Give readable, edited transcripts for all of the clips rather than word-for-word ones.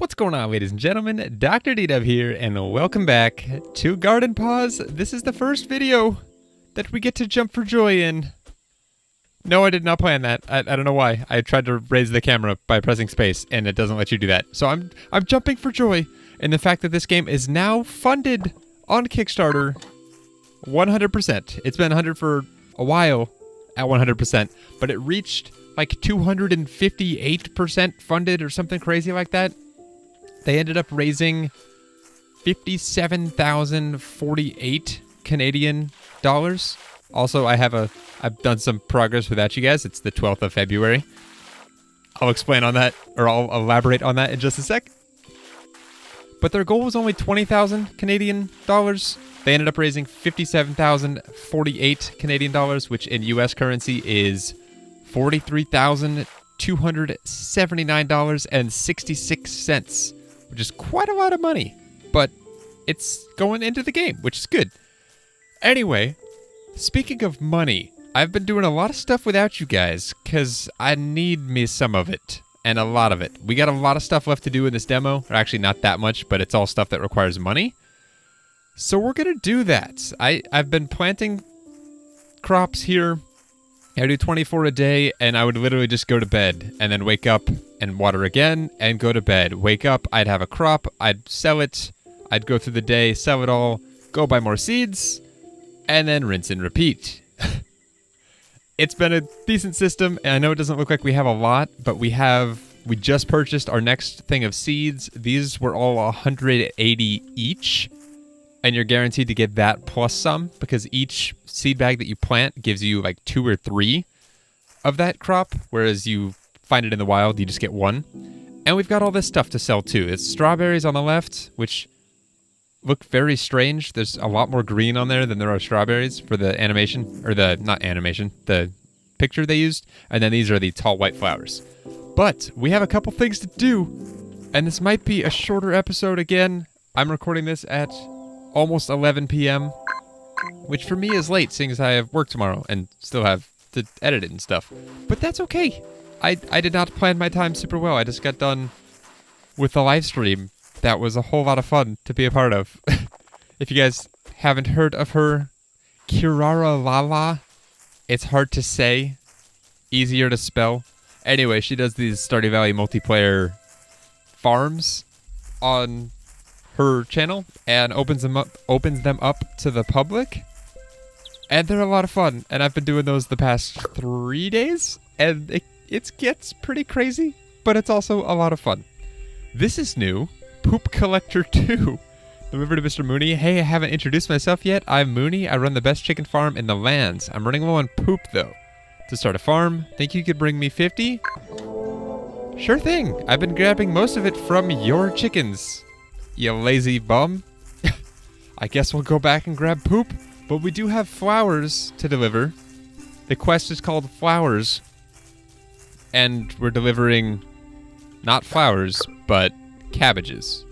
What's going on, ladies and gentlemen? DoctorDDub here, and welcome back to GardenPaws. This is the first video that we get to jump for joy in. No, I did not plan that. I don't know why. I tried to raise the camera by pressing space, and it doesn't let you do that. So I'm jumping for joy in the fact that this game is now funded on Kickstarter 100%. It's been 100 for a while at 100%, but it reached like 258% funded or something crazy like that. They ended up raising 57,048 Canadian dollars. Also, I've done some progress without you guys. It's the 12th of February. I'll explain on that, or I'll elaborate on that in just a sec. But their goal was only 20,000 Canadian dollars. They ended up raising 57,048 Canadian dollars, which in US currency is $43,279.66. which is quite a lot of money, but it's going into the game, which is good. Anyway, speaking of money, I've been doing a lot of stuff without you guys, because I need me some of it, and a lot of it. We got a lot of stuff left to do in this demo, or actually not that much, but it's all stuff that requires money. So we're going to do that. I've been planting crops here. I do 24 a day, and I would literally just go to bed and then wake up and water again and go to bed. Wake up, I'd have a crop, I'd sell it, I'd go through the day, sell it all, go buy more seeds, and then rinse and repeat. It's been a decent system, and I know it doesn't look like we have a lot, but we just purchased our next thing of seeds. These were all 180 each, and you're guaranteed to get that plus some, because each seed bag that you plant gives you like 2 or 3 of that crop, whereas you find it in the wild, you just get 1. And we've got all this stuff to sell too. It's strawberries on the left, which look very strange. There's a lot more green on there than there are strawberries for the animation, or the picture they used. And then these are the tall white flowers. But we have a couple things to do, and this might be a shorter episode again. I'm recording this at almost 11 p.m., which for me is late, seeing as I have work tomorrow and still have to edit it and stuff. But that's okay. I did not plan my time super well. I just got done with the live stream. That was a whole lot of fun to be a part of. If you guys haven't heard of her, Kirara Lala, it's hard to say, easier to spell. Anyway, she does these Stardew Valley multiplayer farms on her channel and opens them up to the public, and they're a lot of fun. And I've been doing those the past 3 days, and it gets pretty crazy, but it's also a lot of fun. This is new. Poop Collector 2. Delivered to Mr. Mooney. Hey, I haven't introduced myself yet. I'm Mooney. I run the best chicken farm in the lands. I'm running low on poop, though. To start a farm, think you could bring me 50? Sure thing. I've been grabbing most of it from your chickens, you lazy bum. I guess we'll go back and grab poop, but we do have flowers to deliver. The quest is called Flowers, and we're delivering not flowers, but cabbages.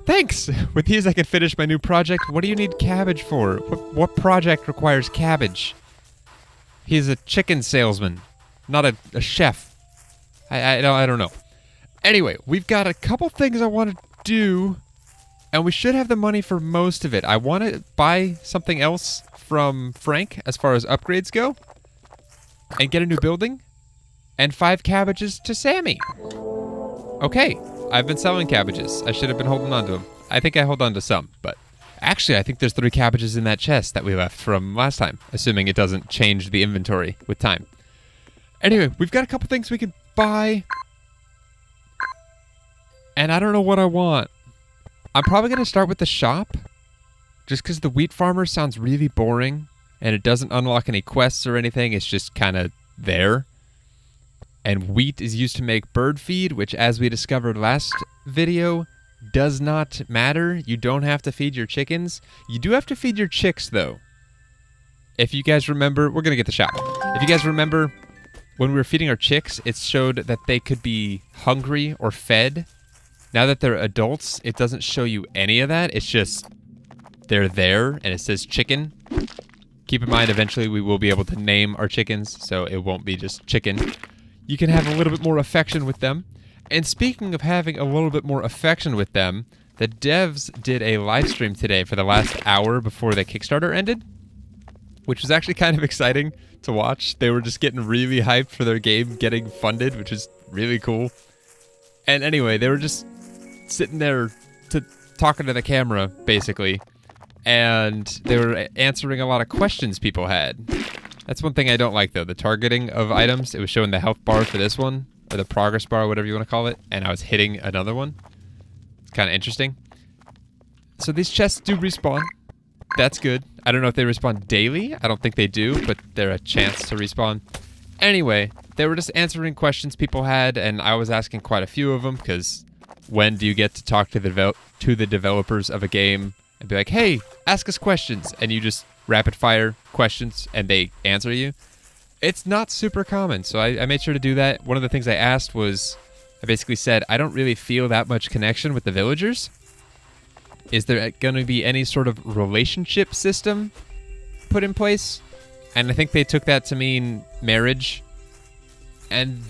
Thanks! With these I can finish my new project. What do you need cabbage for? What project requires cabbage? He's a chicken salesman, not a chef. I don't know. Anyway, we've got a couple things I want to do, and we should have the money for most of it. I want to buy something else from Frank as far as upgrades go, and get a new building, and 5 cabbages to Sammy. Okay, I've been selling cabbages. I should have been holding on to them. I think I hold on to some, but actually I think there's 3 cabbages in that chest that we left from last time, assuming it doesn't change the inventory with time. Anyway, we've got a couple things we can buy, and I don't know what I want. I'm probably going to start with the shop, just because the wheat farmer sounds really boring, and it doesn't unlock any quests or anything. It's just kind of there. And wheat is used to make bird feed, which, as we discovered last video, does not matter. You don't have to feed your chickens. You do have to feed your chicks, though. If you guys remember, we're going to get the shop. If you guys remember, when we were feeding our chicks, it showed that they could be hungry or fed. Now that they're adults, it doesn't show you any of that. It's just they're there, and it says chicken. Keep in mind, eventually we will be able to name our chickens, so it won't be just chicken. You can have a little bit more affection with them. And speaking of having a little bit more affection with them, the devs did a live stream today for the last hour before the Kickstarter ended, which was actually kind of exciting to watch. They were just getting really hyped for their game getting funded, which is really cool. And anyway, they were just sitting there talking to the camera, basically, and they were answering a lot of questions people had. That's one thing I don't like, though, the targeting of items. It was showing the health bar for this one, or the progress bar, whatever you want to call it, and I was hitting another one. It's kind of interesting. So these chests do respawn. That's good. I don't know if they respawn daily. I don't think they do, but they're a chance to respawn. Anyway, they were just answering questions people had, and I was asking quite a few of them, because when do you get to talk to the developers of a game and be like, hey, ask us questions, and you just rapid fire questions and they answer you? It's not super common, so I made sure to do that. One of the things I asked was, I basically said, I don't really feel that much connection with the villagers. Is there going to be any sort of relationship system put in place? And I think they took that to mean marriage. And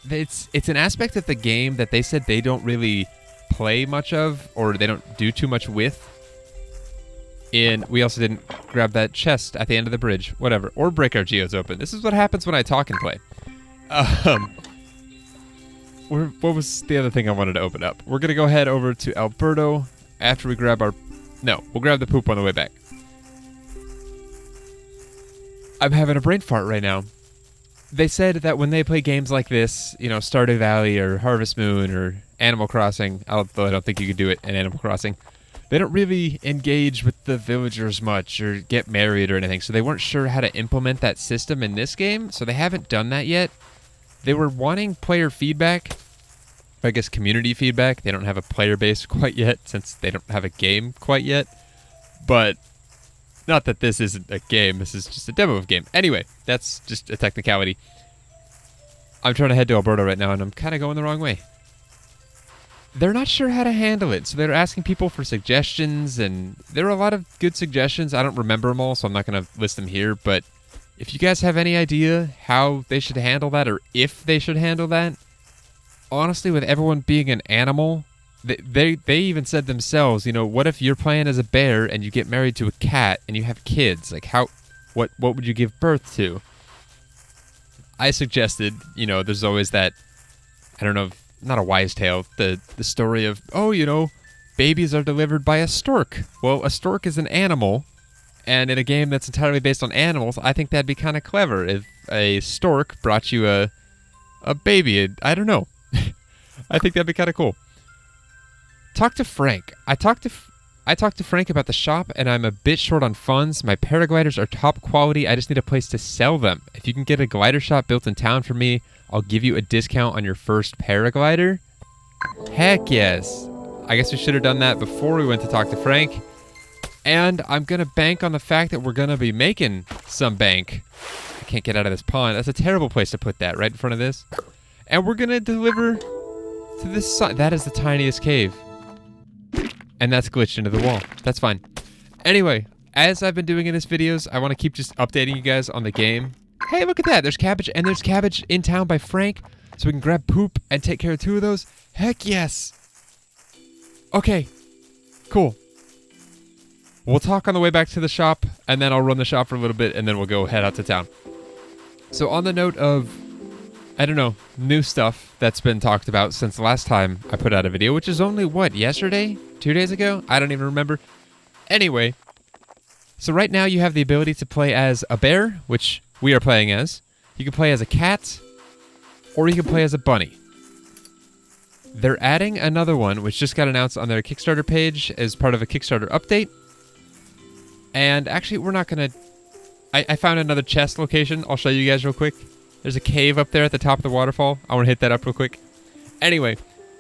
it's an aspect of the game that they said they don't really play much of, or they don't do too much with. We also didn't grab that chest at the end of the bridge, whatever, or break our geodes open. This is what happens when I talk and play. What was the other thing I wanted to open up? We're gonna go head over to Alberto after we grab we'll grab the poop on the way back. I'm having a brain fart right now. They said that when they play games like this, Stardew Valley or Harvest Moon or Animal Crossing, although I don't think you could do it in Animal Crossing, they don't really engage with the villagers much or get married or anything, so they weren't sure how to implement that system in this game, so they haven't done that yet. They were wanting player feedback, I guess community feedback. They don't have a player base quite yet, since they don't have a game quite yet. But not that this isn't a game, this is just a demo of a game. Anyway, that's just a technicality. I'm trying to head to Alberto right now, and I'm kind of going the wrong way. They're not sure how to handle it, so they're asking people for suggestions, and there are a lot of good suggestions. I don't remember them all, so I'm not going to list them here, but if you guys have any idea how they should handle that, or if they should handle that, honestly, with everyone being an animal, they even said themselves, what if you're playing as a bear and you get married to a cat and you have kids? Like, what would you give birth to? I suggested, there's always that, I don't know, not a wise tale, the story of, babies are delivered by a stork. Well, a stork is an animal, and in a game that's entirely based on animals, I think that'd be kind of clever if a stork brought you a baby. I don't know. I think that'd be kind of cool. Talk to Frank. I talked to Frank about the shop, and I'm a bit short on funds. My paragliders are top quality. I just need a place to sell them. If you can get a glider shop built in town for me, I'll give you a discount on your first paraglider. Heck yes. I guess we should have done that before we went to talk to Frank. And I'm going to bank on the fact that we're going to be making some bank. I can't get out of this pond. That's a terrible place to put that, right in front of this. And we're going to deliver to this side. That is the tiniest cave. And that's glitched into the wall. That's fine. Anyway, as I've been doing in these videos, I want to keep just updating you guys on the game. Hey, look at that. There's cabbage, and there's cabbage in town by Frank. So we can grab poop and take care of 2 of those. Heck yes. Okay. Cool. We'll talk on the way back to the shop, and then I'll run the shop for a little bit, and then we'll go head out to town. So on the note of, I don't know, new stuff that's been talked about since the last time I put out a video, which is only, yesterday? 2 days ago? I don't even remember. Anyway, so right now you have the ability to play as a bear, which we are playing as. You can play as a cat, or you can play as a bunny. They're adding another one, which just got announced on their Kickstarter page as part of a Kickstarter update. And actually, we're not going to... I found another chest location. I'll show you guys real quick. There's a cave up there at the top of the waterfall. I want to hit that up real quick. Anyway,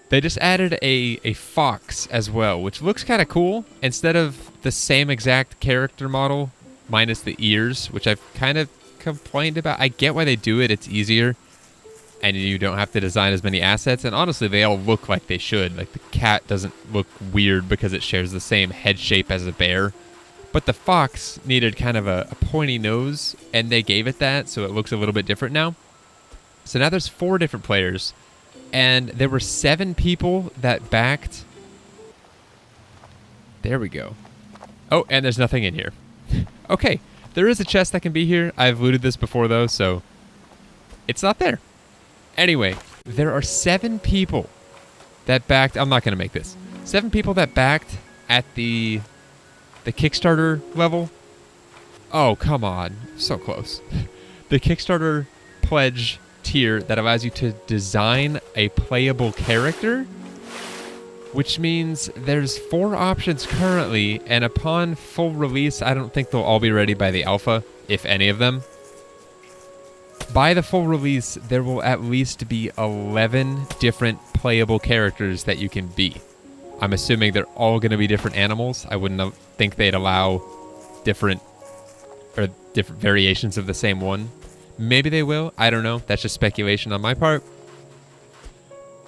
they just added a fox as well, which looks kind of cool. Instead of the same exact character model, minus the ears, which I've kind of complained about. I get why they do it. It's easier. And you don't have to design as many assets. And honestly, they all look like they should. Like, the cat doesn't look weird because it shares the same head shape as a bear. But the fox needed kind of a pointy nose, and they gave it that, so it looks a little bit different now. So now there's 4 different players. And there were 7 people that backed. There we go. Oh, and there's nothing in here. Okay, there is a chest that can be here. I've looted this before, though, so it's not there. Anyway, there are 7 people that backed. I'm not going to make this. 7 people that backed at the Kickstarter level. Oh, come on. So close. The Kickstarter pledge tier that allows you to design a playable character, which means there's 4 options currently, and upon full release, I don't think they'll all be ready by the alpha, if any of them. By the full release, there will at least be 11 different playable characters that you can be. I'm assuming they're all going to be different animals. I wouldn't think they'd allow different variations of the same one. Maybe they will. I don't know. That's just speculation on my part.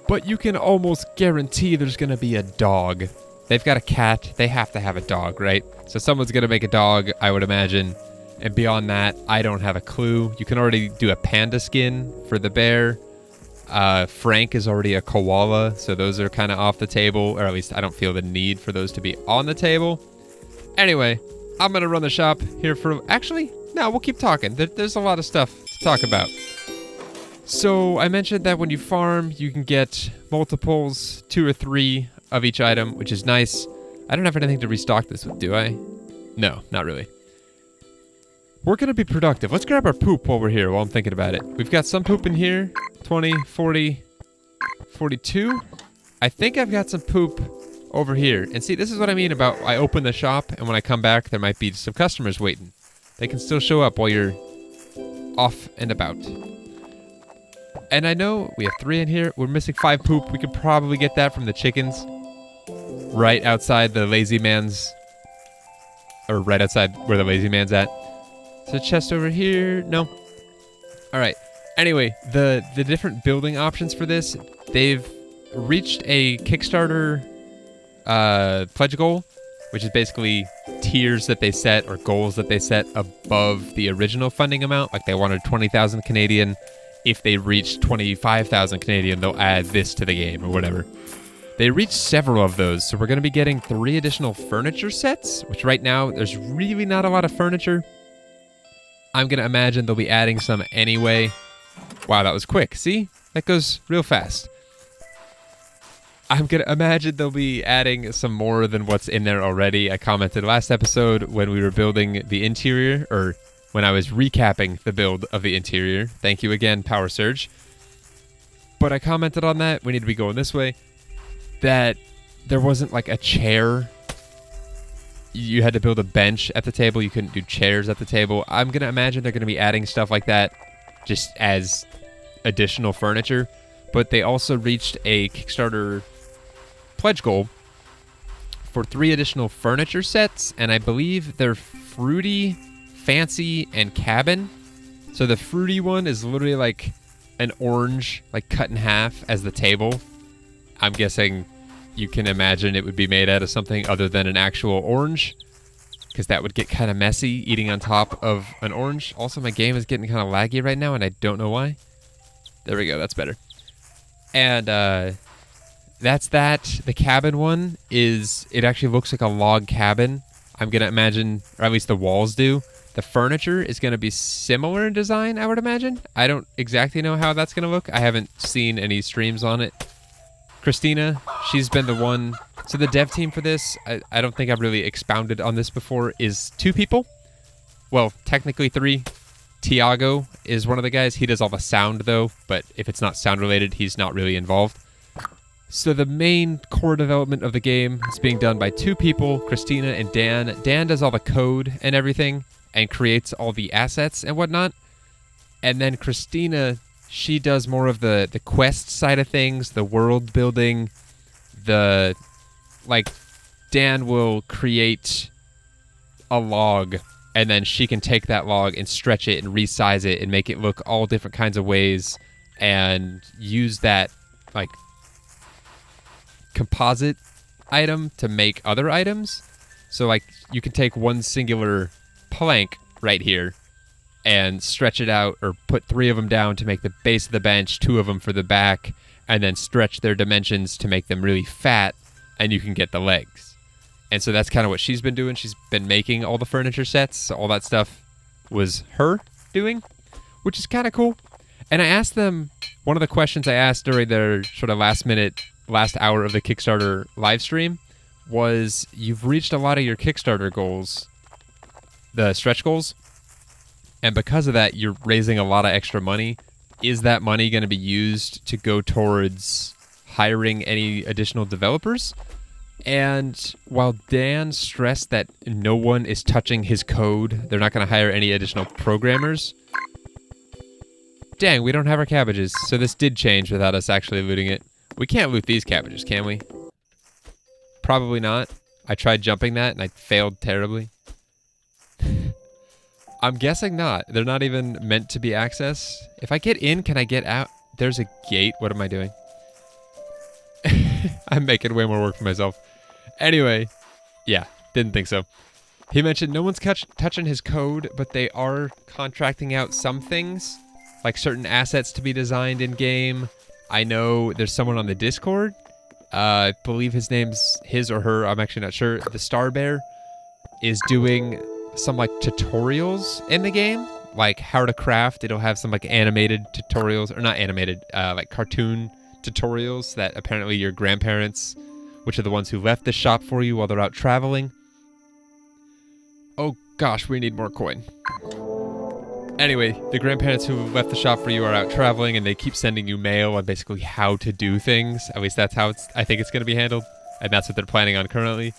But you can almost guarantee there's going to be a dog. They've got a cat. They have to have a dog, right? So someone's going to make a dog, I would imagine. And beyond that, I don't have a clue. You can already do a panda skin for the bear. Frank is already a koala, so those are kind of off the table. Or at least I don't feel the need for those to be on the table. Anyway, I'm going to run the shop here for... Actually, no, we'll keep talking. There's a lot of stuff to talk about. So I mentioned that when you farm, you can get multiples, 2 or 3 of each item, which is nice. I don't have anything to restock this with, do I? No, not really. We're going to be productive. Let's grab our poop while we're here, while I'm thinking about it. We've got some poop in here. 20, 40, 42. I think I've got some poop over here. And see, this is what I mean about I open the shop, and when I come back, there might be some customers waiting. They can still show up while you're off and about. And I know we have 3 in here. We're missing 5 poop. We could probably get that from the chickens. Right outside the lazy man's... Or right outside where the lazy man's at. So chest over here. No. Alright. Anyway, the different building options for this, they've reached a Kickstarter pledge goal, which is basically tiers that they set or goals that they set above the original funding amount. Like they wanted 20,000 Canadian. If they reach 25,000 Canadian, they'll add this to the game or whatever. They reached several of those, so we're going to be getting 3 additional furniture sets, which right now there's really not a lot of furniture. I'm going to imagine they'll be adding some anyway. Wow, that was quick. See? That goes real fast. I'm going to imagine they'll be adding some more than what's in there already. I commented last episode when we were building the interior, or when I was recapping the build of the interior. Thank you again, Power Surge. But I commented on that. We need to be going this way. That there wasn't like a chair. You had to build a bench at the table. You couldn't do chairs at the table. I'm going to imagine they're going to be adding stuff like that just as additional furniture. But they also reached a Kickstarter pledge goal for 3 additional furniture sets. And I believe they're fruity, fancy, and cabin. So the fruity one is literally like an orange, like cut in half as the table. I'm guessing you can imagine it would be made out of something other than an actual orange, because that would get kind of messy eating on top of an orange. Also, my game is getting kind of laggy right now, and I don't know why. There we go. That's better. And that's that. The cabin one is, it actually looks like a log cabin. I'm going to imagine, or at least the walls do. The furniture is going to be similar in design, I would imagine. I don't exactly know how that's going to look. I haven't seen any streams on it. Christina, she's been the one. So the dev team for this, I don't think I've really expounded on this before, is 2 people. Well, technically 3. Tiago is one of the guys. He does all the sound, though, but if it's not sound related, he's not really involved. So the main core development of the game is being done by 2 people, Christina and Dan. Dan does all the code and everything and creates all the assets and whatnot. And then Christina, she does more of the quest side of things, the world building, Dan will create a log, and then she can take that log and stretch it and resize it and make it look all different kinds of ways and use that, like, composite item to make other items. So, like, you can take one singular plank right here and stretch it out, or put 3 of them down to make the base of the bench, 2 of them for the back, and then stretch their dimensions to make them really fat, and you can get the legs. And so that's kind of what she's been doing. She's been making all the furniture sets. So all that stuff was her doing, which is kind of cool. And I asked them, one of the questions I asked during their sort of last hour of the Kickstarter live stream was, you've reached a lot of your Kickstarter goals, the stretch goals, and because of that, you're raising a lot of extra money. Is that money going to be used to go towards hiring any additional developers? And while Dan stressed that no one is touching his code, they're not going to hire any additional programmers. Dang, we don't have our cabbages, so this did change without us actually looting it. We can't loot these cabbages, can we? Probably not. I tried jumping that and I failed terribly. I'm guessing not. They're not even meant to be accessed. If I get in, can I get out? There's a gate. What am I doing? I'm making way more work for myself. Anyway, yeah, didn't think so. He mentioned no one's touching his code, but they are contracting out some things, like certain assets to be designed in-game. I know there's someone on the Discord. I believe his or her, I'm actually not sure. The Star Bear is doing some like tutorials in the game, like how to craft. It'll have some like animated tutorials, or not animated, like cartoon tutorials that apparently your grandparents, which are the ones who left the shop for you while they're out traveling. Oh gosh, we need more coin. Anyway, the grandparents who left the shop for you are out traveling, and they keep sending you mail on basically how to do things. At least that's how I think it's going to be handled, and that's what they're planning on currently.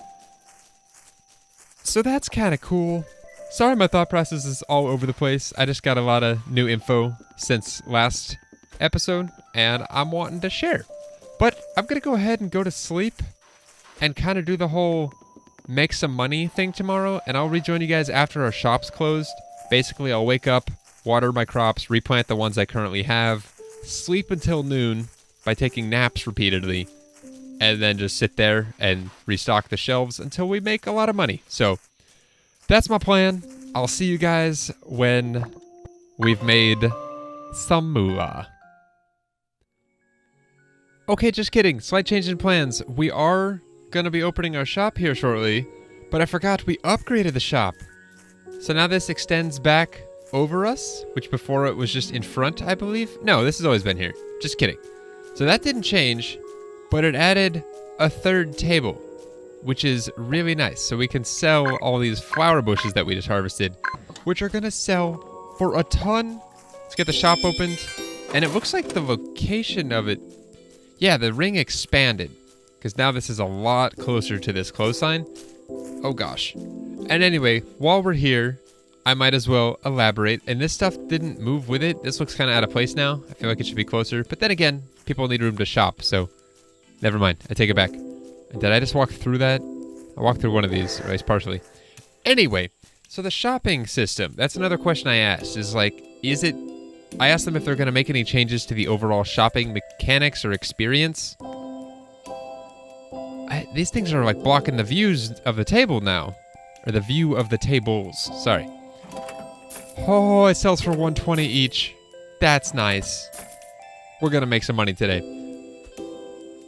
So that's kind of cool. Sorry my thought process is all over the place. I just got a lot of new info since last episode, and I'm wanting to share. But I'm going to go ahead and go to sleep and kind of do the whole make some money thing tomorrow, and I'll rejoin you guys after our shop's closed. Basically, I'll wake up, water my crops, replant the ones I currently have, sleep until noon by taking naps repeatedly, and then just sit there and restock the shelves until we make a lot of money. So that's my plan. I'll see you guys when we've made some moolah. Okay, just kidding. Slight change in plans. We are going to be opening our shop here shortly, but I forgot we upgraded the shop. So now this extends back over us, which before it was just in front, I believe. No, this has always been here. Just kidding. So that didn't change, but it added a third table, which is really nice. So we can sell all these flower bushes that we just harvested, which are going to sell for a ton. Let's get the shop opened. And it looks like the location of it, yeah, the ring expanded, because now this is a lot closer to this clothesline. Oh gosh. And anyway, while we're here, I might as well elaborate. And this stuff didn't move with it. This looks kind of out of place now. I feel like it should be closer. But then again, people need room to shop, so never mind. I take it back. Did I just walk through that? I walked through one of these, or at least partially. Anyway, so the shopping system. That's another question I asked. Is like, is it... I asked them if they're going to make any changes to the overall shopping mechanics or experience. These things are like blocking the views of the table now. Or the view of the tables. Sorry. Oh, it sells for $120 each. That's nice. We're going to make some money today.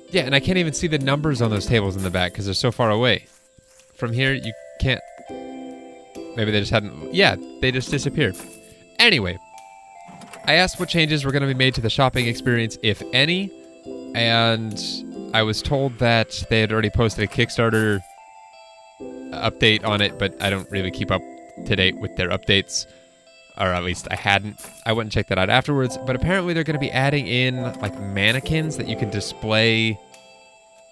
Yeah, and I can't even see the numbers on those tables in the back because they're so far away. From here, you can't... Maybe they just hadn't... Yeah, they just disappeared. Anyway, I asked what changes were going to be made to the shopping experience, if any. And I was told that they had already posted a Kickstarter update on it, but I don't really keep up to date with their updates, or at least I hadn't. I went and checked that out afterwards, but apparently they're going to be adding in like mannequins that you can display.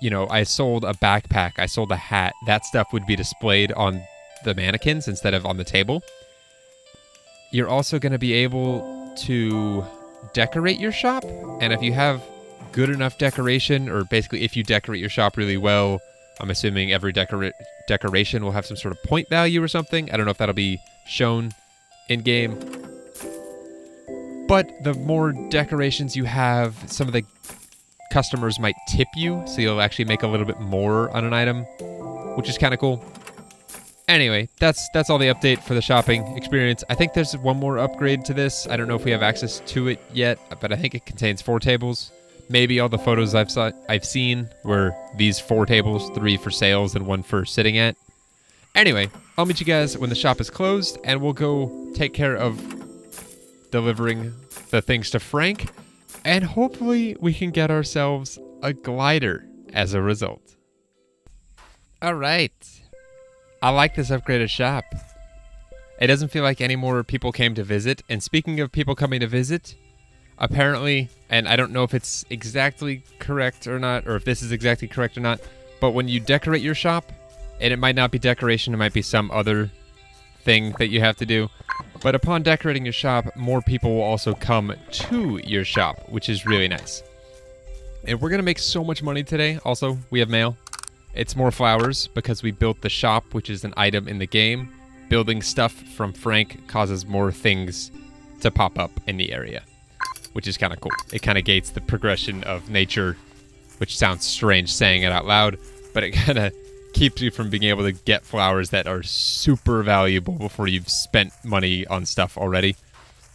You know, I sold a backpack, I sold a hat. That stuff would be displayed on the mannequins instead of on the table. You're also going to be able to decorate your shop, and if you have good enough decoration, or basically if you decorate your shop really well, I'm assuming every decoration will have some sort of point value or something. I don't know if that'll be shown in-game. But the more decorations you have, some of the customers might tip you, so you'll actually make a little bit more on an item, which is kind of cool. Anyway, that's all the update for the shopping experience. I think there's one more upgrade to this. I don't know if we have access to it yet, but I think it contains 4 tables. maybe all the photos I've seen were these 4 tables, 3 for sales and 1 for sitting at. Anyway, I'll meet you guys when the shop is closed, and we'll go take care of delivering the things to Frank, and hopefully we can get ourselves a glider as a result. All right. I like this upgraded shop. It doesn't feel like any more people came to visit. And speaking of people coming to visit, apparently, and I don't know if it's exactly correct or not, or if this is exactly correct or not, but when you decorate your shop, and it might not be decoration, it might be some other thing that you have to do, but upon decorating your shop, more people will also come to your shop, which is really nice. And we're going to make so much money today. Also, we have mail. It's more flowers because we built the shop, which is an item in the game. Building stuff from Frank causes more things to pop up in the area, which is kind of cool. It kind of gates the progression of nature, which sounds strange saying it out loud, but it kind of keeps you from being able to get flowers that are super valuable before you've spent money on stuff already.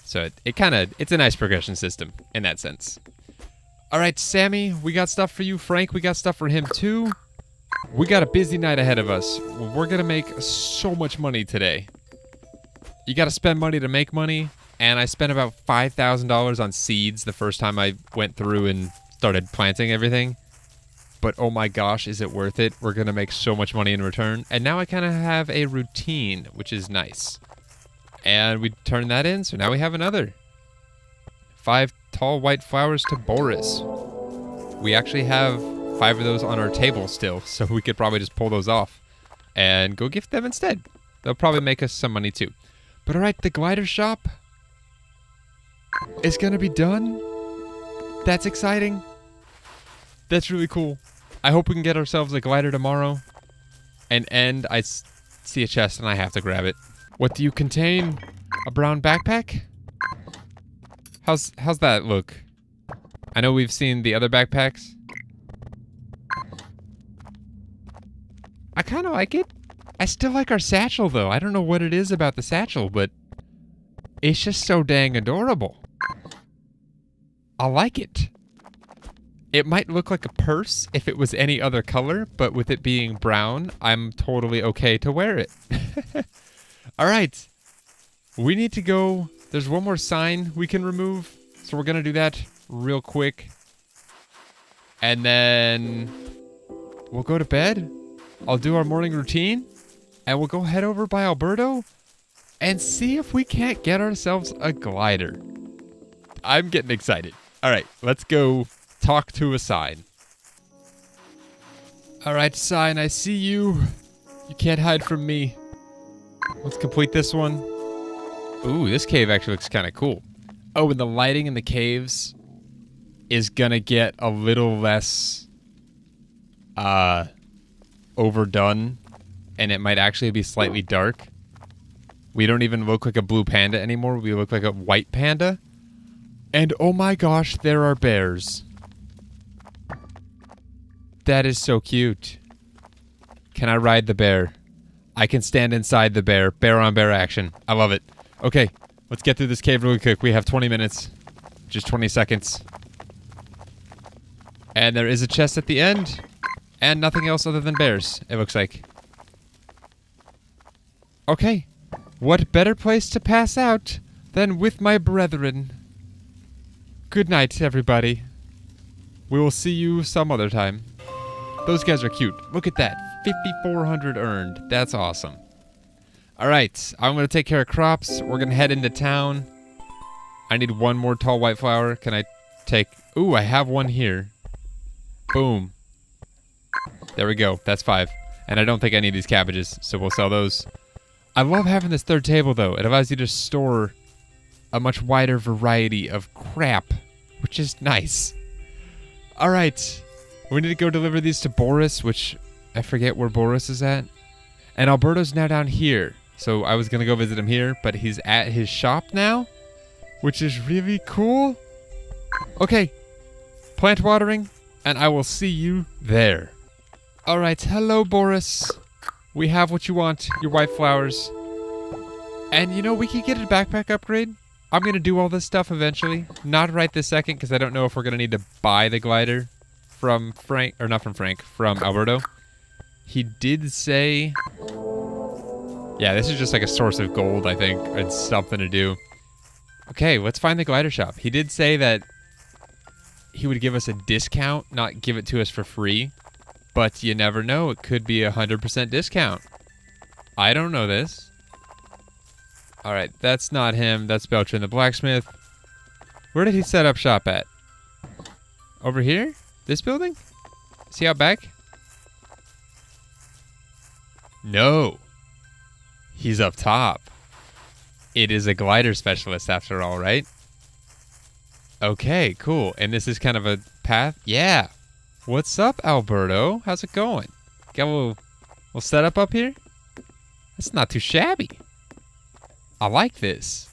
So it's a nice progression system in that sense. All right, Sammy, we got stuff for you. Frank, we got stuff for him too. We got a busy night ahead of us. We're going to make so much money today. You got to spend money to make money, and I spent about $5,000 on seeds the first time I went through and started planting everything. But oh my gosh, is it worth it? We're going to make so much money in return. And now I kind of have a routine, which is nice. And we turned that in, so now we have another. 5 tall white flowers to Boris. We actually have 5 of those on our table still, so we could probably just pull those off and go gift them instead. They'll probably make us some money too. But alright, the glider shop is going to be done. That's exciting. That's really cool. I hope we can get ourselves a glider tomorrow. And I see a chest and I have to grab it. What do you contain? A brown backpack? How's that look? I know we've seen the other backpacks. I kind of like it. I still like our satchel though. I don't know what it is about the satchel, but it's just so dang adorable. I like it. It might look like a purse if it was any other color, but with it being brown, I'm totally okay to wear it. All right. We need to go. There's one more sign we can remove, so we're going to do that real quick. And then we'll go to bed. I'll do our morning routine, and we'll go head over by Alberto and see if we can't get ourselves a glider. I'm getting excited. All right, let's go talk to a sign. All right, sign, I see you. You can't hide from me. Let's complete this one. Ooh, this cave actually looks kind of cool. Oh, and the lighting in the caves is gonna get a little less overdone, and it might actually be slightly dark. We don't even look like a blue panda anymore. We look like a white panda. And oh my gosh, there are bears. That is so cute. Can I ride the bear? I can stand inside the bear. Bear on bear action. I love it. Okay, let's get through this cave really quick. We have 20 minutes. Just 20 seconds. And there is a chest at the end. And nothing else other than bears, it looks like. Okay. What better place to pass out than with my brethren? Good night, everybody. We will see you some other time. Those guys are cute. Look at that. 5,400 earned. That's awesome. Alright, I'm going to take care of crops. We're going to head into town. I need one more tall white flower. Can I take... Ooh, I have one here. Boom. There we go. That's 5. And I don't think I need these cabbages, so we'll sell those. I love having this third table, though. It allows you to store a much wider variety of crap, which is nice. Alright. We need to go deliver these to Boris, which I forget where Boris is at. And Alberto's now down here. So I was going to go visit him here, but he's at his shop now, which is really cool. Okay. Plant watering, and I will see you there. Alright, hello Boris. We have what you want, your white flowers. And you know, we could get a backpack upgrade. I'm going to do all this stuff eventually. Not right this second, because I don't know if we're going to need to buy the glider from Frank, or not from Frank, from Alberto. He did say... Yeah, this is just like a source of gold, I think. It's something to do. Okay, let's find the glider shop. He did say that he would give us a discount, not give it to us for free. But you never know. It could be 100% discount. I don't know this. Alright, that's not him. That's Beltran the blacksmith. Where did he set up shop at? Over here? This building? Is he out back? No. He's up top. It is a glider specialist after all, right? Okay, cool. And this is kind of a path? Yeah. What's up, Alberto? How's it going? Got a little setup up here? That's not too shabby. I like this.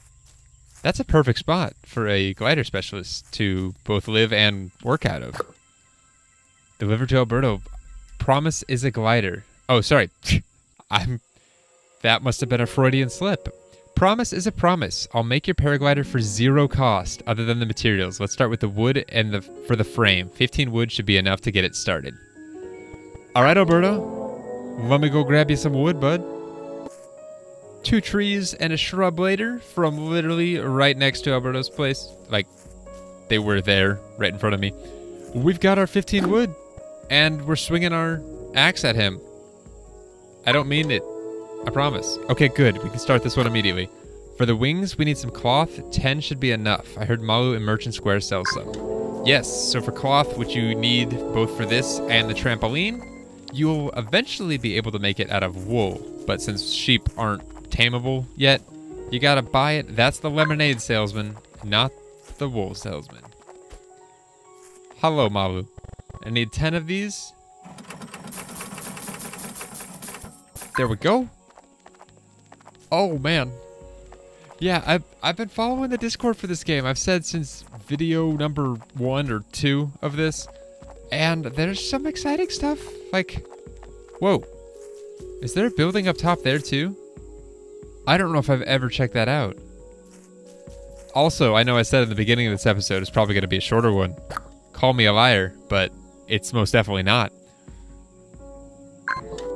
That's a perfect spot for a glider specialist to both live and work out of. Delivered to Alberto. Promise is a glider. Oh, sorry. That must have been a Freudian slip. Promise is a promise. I'll make your paraglider for 0 cost, other than the materials. Let's start with the wood and for the frame. 15 wood should be enough to get it started. All right, Alberto. Let me go grab you some wood, bud. 2 trees and a shrub later, from literally right next to Alberto's place. Like, they were there, right in front of me. We've got our 15 wood, and we're swinging our axe at him. I don't mean it. I promise. Okay, good. We can start this one immediately. For the wings, we need some cloth. 10 should be enough. I heard Malu in Merchant Square sells some. Yes, so for cloth, which you need both for this and the trampoline, you'll eventually be able to make it out of wool. But since sheep aren't tameable yet, you gotta buy it. That's the lemonade salesman, not the wool salesman. Hello, Malu. I need 10 of these. There we go. Oh, man. Yeah, I've been following the Discord for this game. I've said since video number 1 or 2 of this. And there's some exciting stuff. Like, whoa. Is there a building up top there, too? I don't know if I've ever checked that out. Also, I know I said in the beginning of this episode it's probably going to be a shorter one. Call me a liar, but it's most definitely not.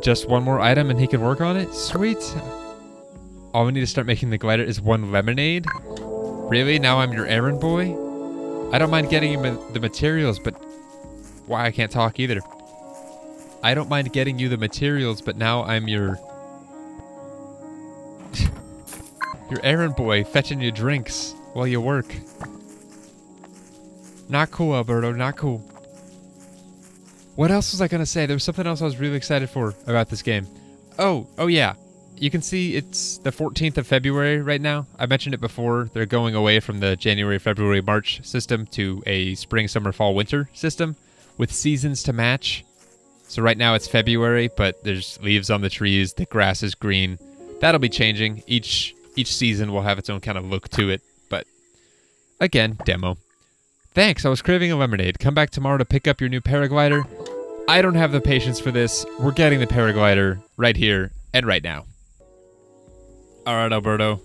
Just one more item and he can work on it? Sweet. All we need to start making the glider is 1 lemonade? Really? Now I'm your errand boy? I don't mind getting you the materials, but... Why, I can't talk either. I don't mind getting you the materials, but now I'm your... your errand boy, fetching you drinks while you work. Not cool, Alberto, not cool. What else was I gonna say? There was something else I was really excited for about this game. Oh yeah. You can see it's the 14th of February right now. I mentioned it before. They're going away from the January, February, March system to a spring, summer, fall, winter system with seasons to match. So right now it's February, but there's leaves on the trees. The grass is green. That'll be changing. Each season will have its own kind of look to it. But again, demo. Thanks, I was craving a lemonade. Come back tomorrow to pick up your new paraglider. I don't have the patience for this. We're getting the paraglider right here and right now. All right, Alberto.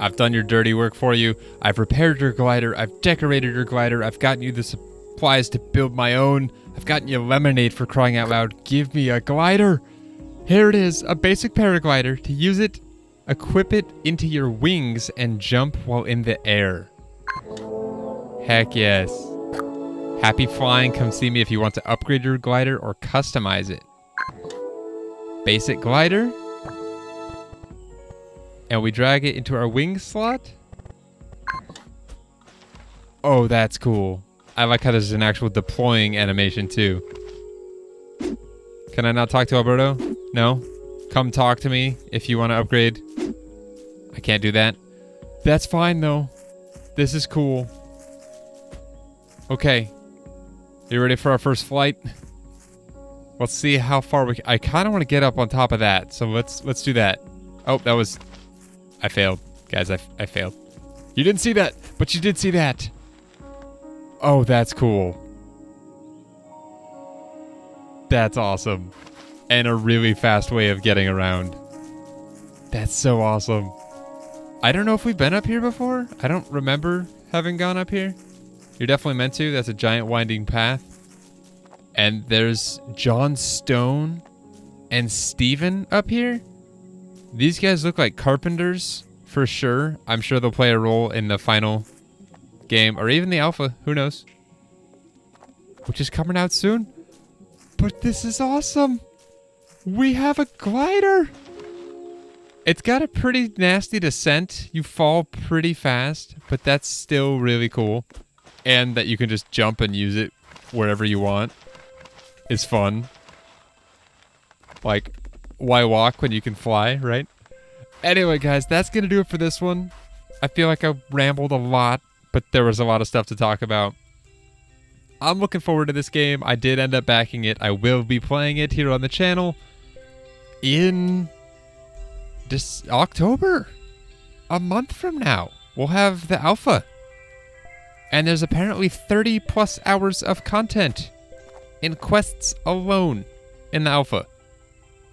I've done your dirty work for you. I've repaired your glider. I've decorated your glider. I've gotten you the supplies to build my own. I've gotten you lemonade for crying out loud. Give me a glider. Here it is, a basic paraglider. To use it, equip it into your wings and jump while in the air. Heck yes. Happy flying. Come see me if you want to upgrade your glider or customize it. Basic glider. And we drag it into our wing slot. Oh, that's cool. I like how there's an actual deploying animation too. Can I not talk to Alberto? No? Come talk to me if you want to upgrade. I can't do that. That's fine though. This is cool. Okay. You ready for our first flight? Let's see how far we can. I kind of want to get up on top of that. So let's do that. Oh, that was... I failed. Guys, I failed. You didn't see that, but you did see that. Oh, that's cool. That's awesome. And a really fast way of getting around. That's so awesome. I don't know if we've been up here before. I don't remember having gone up here. You're definitely meant to. That's a giant winding path. And there's John Stone and Steven up here. These guys look like carpenters for sure. I'm sure they'll play a role in the final game or even the alpha. Who knows? Which is coming out soon. But this is awesome. We have a glider. It's got a pretty nasty descent. You fall pretty fast, but that's still really cool. And that you can just jump and use it wherever you want is fun. Like, why walk when you can fly, right? Anyway, guys, that's going to do it for this one. I feel like I rambled a lot, but there was a lot of stuff to talk about. I'm looking forward to this game. I did end up backing it. I will be playing it here on the channel in this October. A month from now, we'll have the alpha. And there's apparently 30 plus hours of content in quests alone in the alpha,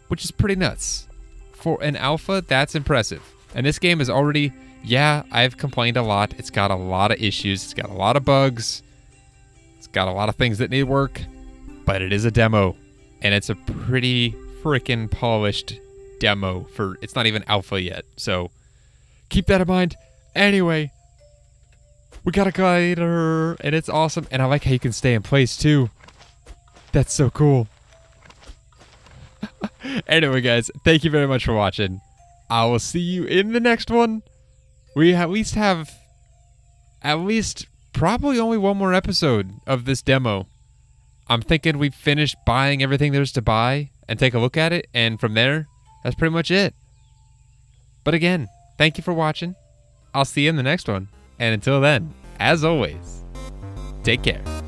which is pretty nuts. For an alpha, that's impressive. And this game is already, yeah, I've complained a lot. It's got a lot of issues. It's got a lot of bugs. It's got a lot of things that need work, but it is a demo. And it's a pretty freaking polished demo for, it's not even alpha yet. So keep that in mind. Anyway, we got a glider and it's awesome. And I like how you can stay in place too. That's so cool. Anyway, guys, thank you very much for watching. I will see you in the next one. We at least have probably only one more episode of this demo. I'm thinking we finish buying everything there's to buy and take a look at it, and from there, that's pretty much it. But again, thank you for watching. I'll see you in the next one. And until then, as always, take care.